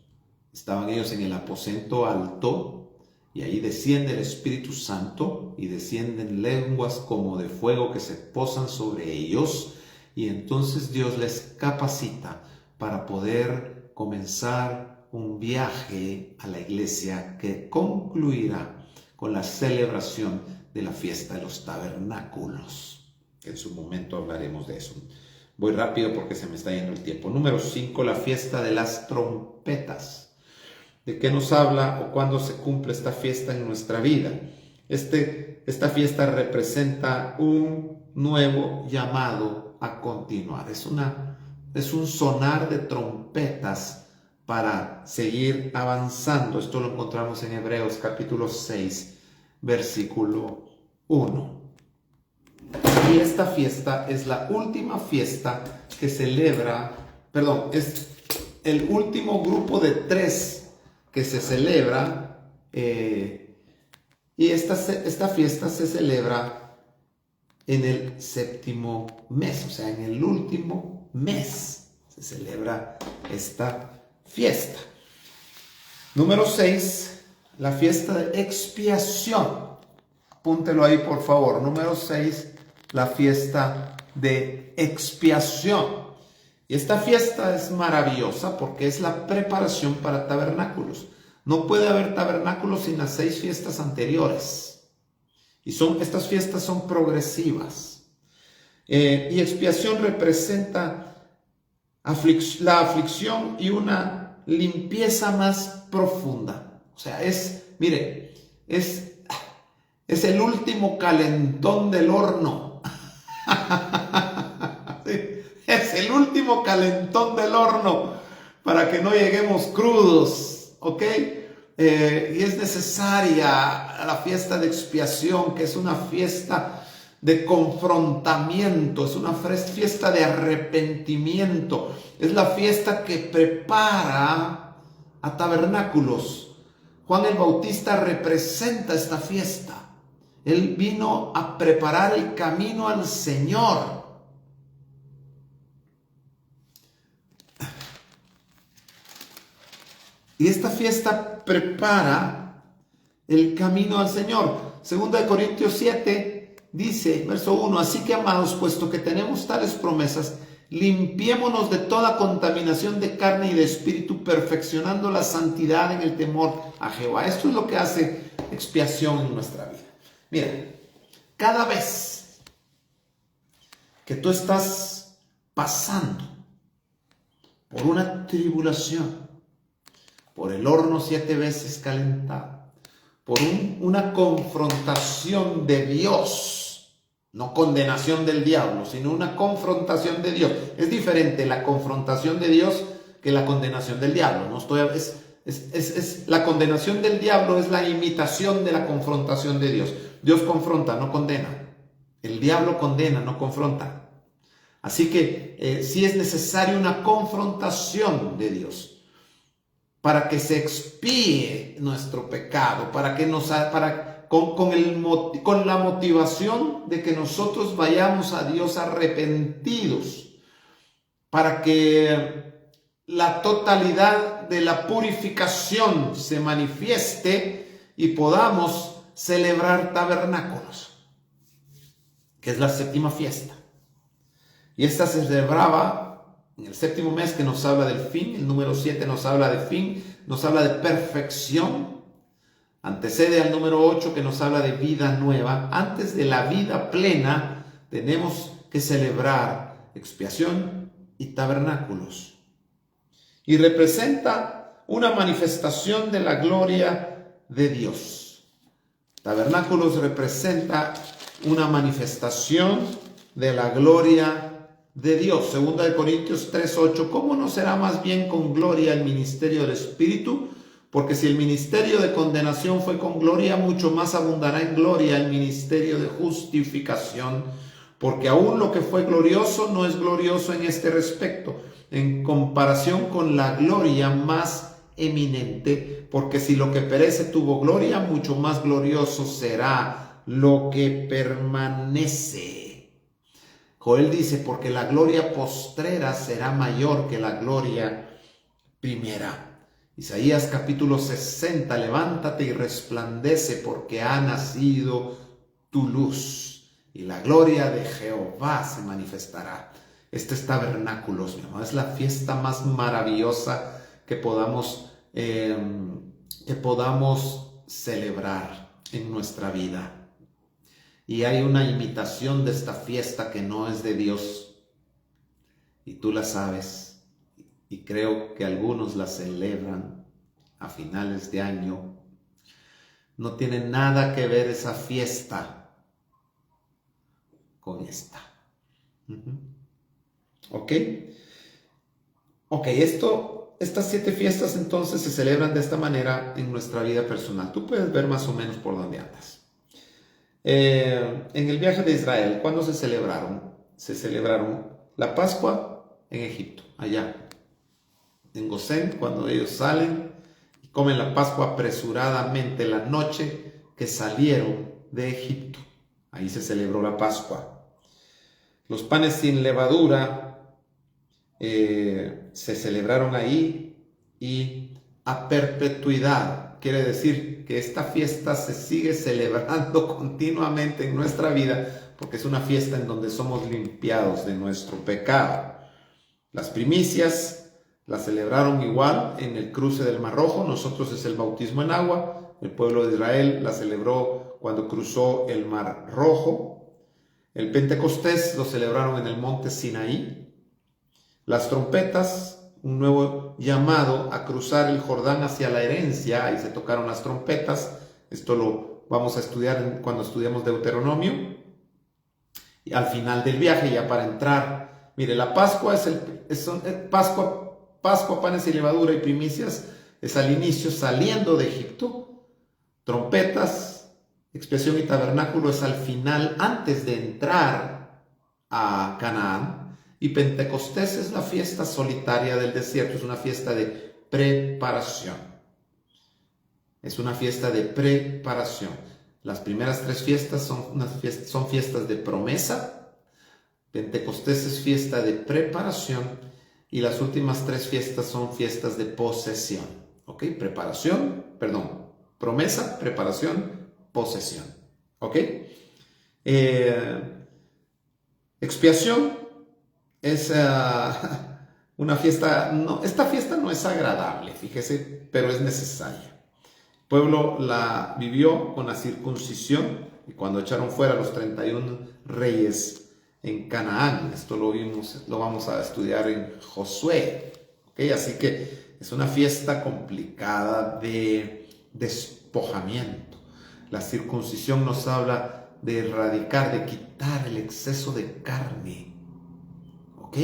Estaban ellos en el aposento alto y ahí desciende el Espíritu Santo y descienden lenguas como de fuego que se posan sobre ellos y entonces Dios les capacita para poder comenzar un viaje a la iglesia que concluirá con la celebración de la fiesta de los tabernáculos. En su momento hablaremos de eso. Voy rápido porque se me está yendo el tiempo. Número 5, la fiesta de las trompetas. ¿De qué nos habla o cuándo se cumple esta fiesta en nuestra vida? Esta fiesta representa un nuevo llamado a continuar. Es un sonar de trompetas para seguir avanzando. Esto lo encontramos en Hebreos capítulo 6, versículo 1. Y esta fiesta es la última fiesta que celebra, es el último grupo de 3 que se celebra, y esta fiesta se celebra en el 7º mes, o sea, en el último mes se celebra esta fiesta. Número 6, la fiesta de expiación. Apúntelo ahí, por favor. Número 6, la fiesta de expiación. Y esta fiesta es maravillosa porque es la preparación para tabernáculos. No puede haber tabernáculos sin las 6 fiestas anteriores. Y estas fiestas son progresivas. Y expiación representa la aflicción y una limpieza más profunda. O sea, mire, es el último calentón del horno. Sí, es el último calentón del horno para que no lleguemos crudos, ¿ok? Y es necesaria la fiesta de expiación, que es una fiesta de confrontamiento, es una fiesta de arrepentimiento, es la fiesta que prepara a tabernáculos. Juan el Bautista representa esta fiesta. Él vino a preparar el camino al Señor. Y esta fiesta prepara el camino al Señor. Segunda de Corintios 7 dice, verso 1, así que amados, puesto que tenemos tales promesas, limpiémonos de toda contaminación de carne y de espíritu, perfeccionando la santidad en el temor a Jehová. Esto es lo que hace expiación en nuestra vida. Mira, cada vez que tú estás pasando por una tribulación, por el horno 7 veces calentado, por una confrontación de Dios, no condenación del diablo, sino una confrontación de Dios. Es diferente la confrontación de Dios que la condenación del diablo. La condenación del diablo es la imitación de la confrontación de Dios. Dios confronta, no condena. El diablo condena, no confronta. Así que sí es necesaria una confrontación de Dios para que se expíe nuestro pecado, con la motivación de que nosotros vayamos a Dios arrepentidos, para que la totalidad de la purificación se manifieste y podamos celebrar tabernáculos, que es la séptima fiesta. Y esta se celebraba en el séptimo mes, que nos habla del fin. El número 7 nos habla de fin, nos habla de perfección. Antecede al número 8, que nos habla de vida nueva. Antes de la vida plena tenemos que celebrar expiación y tabernáculos. Y representa una manifestación de la gloria de Dios. Tabernáculos representa una manifestación de la gloria de Dios. Segunda de Corintios 3:8, ¿cómo no será más bien con gloria el ministerio del Espíritu? Porque si el ministerio de condenación fue con gloria, mucho más abundará en gloria el ministerio de justificación. Porque aún lo que fue glorioso no es glorioso en este respecto, en comparación con la gloria más eminente. Porque si lo que perece tuvo gloria, mucho más glorioso será lo que permanece. Joel dice, porque la gloria postrera será mayor que la gloria primera. Isaías capítulo 60, levántate y resplandece, porque ha nacido tu luz y la gloria de Jehová se manifestará. Este es tabernáculos, mi amado, es la fiesta más maravillosa que podamos celebrar en nuestra vida. Y hay una imitación de esta fiesta que no es de Dios, y tú la sabes, y creo que algunos la celebran a finales de año. No tiene nada que ver esa fiesta con esta. ¿Ok? Ok, estas 7 fiestas entonces se celebran de esta manera en nuestra vida personal. Tú puedes ver más o menos por dónde andas. En el viaje de Israel, ¿cuándo se celebraron? Se celebraron la Pascua en Egipto, allá en Gosén, cuando ellos salen y comen la Pascua apresuradamente la noche que salieron de Egipto. Ahí se celebró la Pascua. Los panes sin levadura se celebraron ahí, y a perpetuidad. Quiere decir que esta fiesta se sigue celebrando continuamente en nuestra vida, porque es una fiesta en donde somos limpiados de nuestro pecado. Las primicias las celebraron igual en el cruce del Mar Rojo. Nosotros es el bautismo en agua. El pueblo de Israel la celebró cuando cruzó el Mar Rojo. El Pentecostés lo celebraron en el monte Sinaí. Las trompetas, un nuevo llamado a cruzar el Jordán hacia la herencia. Ahí se tocaron las trompetas. Esto lo vamos a estudiar cuando estudiemos Deuteronomio. Y al final del viaje, ya para entrar, mire, la Pascua Pascua, panes y levadura y primicias, es al inicio, saliendo de Egipto. Trompetas, expiación y tabernáculo es al final, antes de entrar a Canaán. Y Pentecostés es la fiesta solitaria del desierto, es una fiesta de preparación. Es una fiesta de preparación. Las primeras 3 fiestas son fiestas de promesa. Pentecostés es fiesta de preparación. Y las últimas 3 fiestas son fiestas de posesión. ¿Ok? Promesa, preparación, posesión. ¿Ok? Expiación es una fiesta. No, esta fiesta no es agradable, fíjese, pero es necesaria. El pueblo la vivió con la circuncisión y cuando echaron fuera los 31 reyes en Canaán. Esto lo vamos a estudiar en Josué. ¿Okay? Así que es una fiesta complicada de despojamiento. La circuncisión nos habla de erradicar, de quitar el exceso de carne. ¿Ok?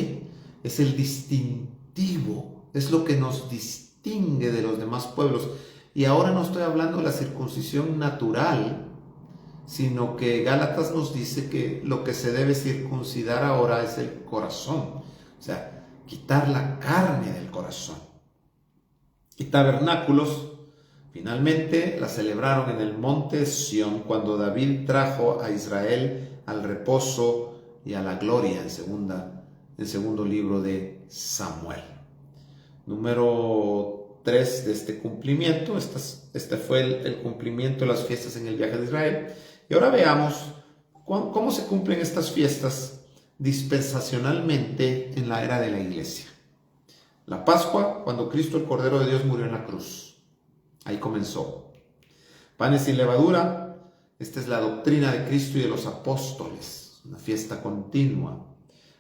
Es el distintivo, es lo que nos distingue de los demás pueblos. Y ahora no estoy hablando de la circuncisión natural, sino que Gálatas nos dice que lo que se debe circuncidar ahora es el corazón, o sea, quitar la carne del corazón. Y tabernáculos, finalmente la celebraron en el monte Sión cuando David trajo a Israel al reposo y a la gloria en segundo libro de Samuel. Número 3 de este cumplimiento. Este fue el cumplimiento de las fiestas en el viaje de Israel. Y ahora veamos cómo se cumplen estas fiestas dispensacionalmente en la era de la iglesia. La Pascua, cuando Cristo, el Cordero de Dios, murió en la cruz. Ahí comenzó. Panes sin levadura. Esta es la doctrina de Cristo y de los apóstoles. Una fiesta continua.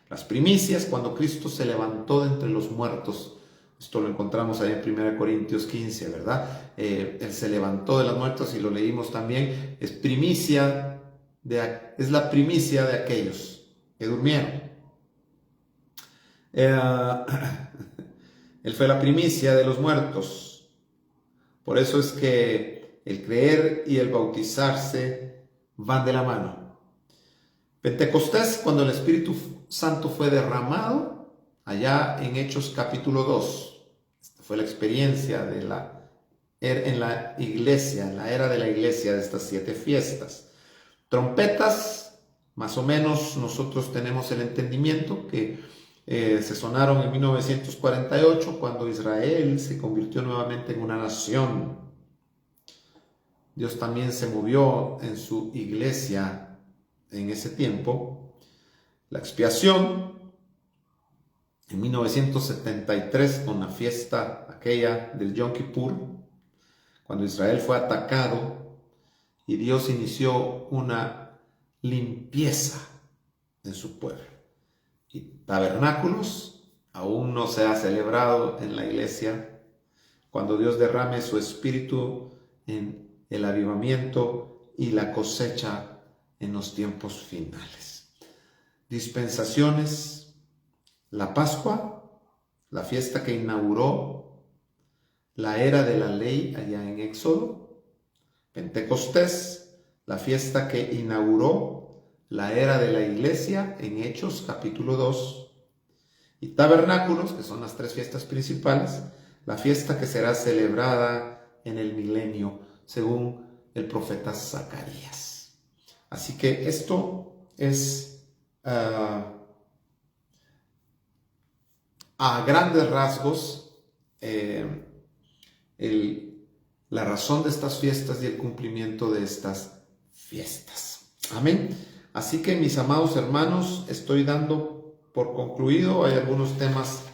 Las primicias, cuando Cristo se levantó de entre los muertos. Esto lo encontramos ahí en 1 Corintios 15, ¿verdad? Él se levantó de los muertos y lo leímos también. Es la primicia de aquellos que durmieron. Él fue la primicia de los muertos. Por eso es que el creer y el bautizarse van de la mano. Pentecostés, cuando el Espíritu Santo fue derramado, allá en Hechos capítulo 2. Esta fue la experiencia en la iglesia, en la era de la iglesia, de estas 7 fiestas. Trompetas, más o menos nosotros tenemos el entendimiento que se sonaron en 1948 cuando Israel se convirtió nuevamente en una nación. Dios también se movió en su iglesia en ese tiempo. La expiación en 1973 con la fiesta aquella del Yom Kippur, cuando Israel fue atacado y Dios inició una limpieza en su pueblo. Y tabernáculos aún no se ha celebrado en la iglesia. Cuando Dios derrame su espíritu en el avivamiento y la cosecha en los tiempos finales. Dispensaciones. La Pascua, la fiesta que inauguró la era de la ley allá en Éxodo. Pentecostés, la fiesta que inauguró la era de la iglesia en Hechos capítulo 2. Y tabernáculos, que son las 3 fiestas principales, la fiesta que será celebrada en el milenio, según el profeta Zacarías. Así que esto es a grandes rasgos la razón de estas fiestas y el cumplimiento de estas fiestas. Amén. Así que, mis amados hermanos, estoy dando por concluido. Hay algunos temas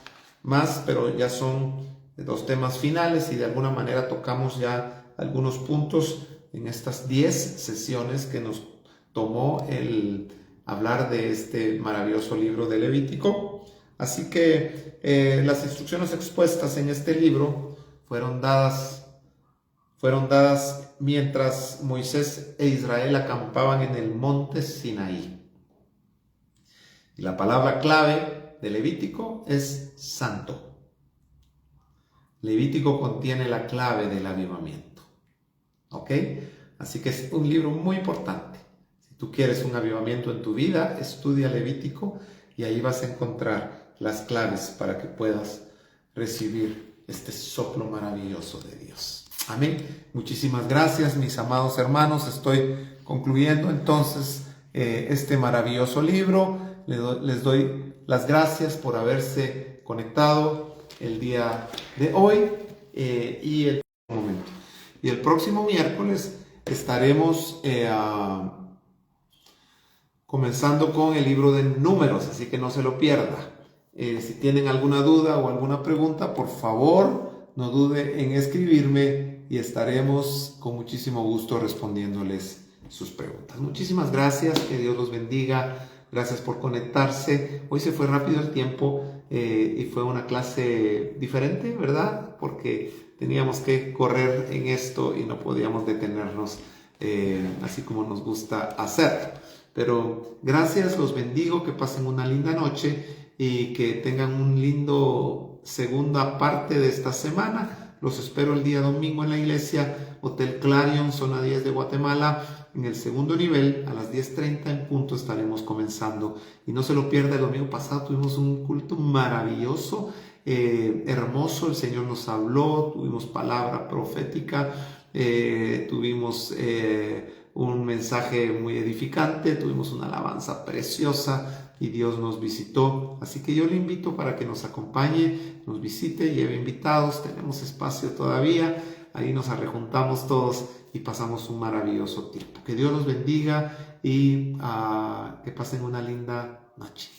más, pero ya son 2 temas finales y de alguna manera tocamos ya algunos puntos en estas 10 sesiones que nos tomó el hablar de este maravilloso libro de Levítico. Así que las instrucciones expuestas en este libro fueron dadas mientras Moisés e Israel acampaban en el monte Sinaí. Y la palabra clave de Levítico es santo. Levítico contiene la clave del avivamiento. ¿Ok? Así que es un libro muy importante. Si tú quieres un avivamiento en tu vida, estudia Levítico y ahí vas a encontrar las claves para que puedas recibir este soplo maravilloso de Dios. Amén. Muchísimas gracias, mis amados hermanos. Estoy concluyendo entonces este maravilloso libro. Les doy las gracias por haberse conectado el día de hoy y el próximo miércoles estaremos comenzando con el libro de Números, así que no se lo pierda. Si tienen alguna duda o alguna pregunta, por favor, no dude en escribirme y estaremos con muchísimo gusto respondiéndoles sus preguntas. Muchísimas gracias, que Dios los bendiga. Gracias por conectarse. Hoy se fue rápido el tiempo y fue una clase diferente, ¿verdad? Porque teníamos que correr en esto y no podíamos detenernos así como nos gusta hacer. Pero gracias, los bendigo, que pasen una linda noche y que tengan un lindo segunda parte de esta semana. Los espero el día domingo en la iglesia Hotel Clarion, zona 10 de Guatemala, en el segundo nivel. A las 10:30 en punto estaremos comenzando. Y no se lo pierda, el domingo pasado tuvimos un culto maravilloso, hermoso. El Señor nos habló, tuvimos palabra profética, tuvimos un mensaje muy edificante, tuvimos una alabanza preciosa y Dios nos visitó. Así que yo le invito para que nos acompañe, nos visite, lleve invitados. Tenemos espacio todavía, ahí nos arrejuntamos todos y pasamos un maravilloso tiempo. Que Dios los bendiga y que pasen una linda noche.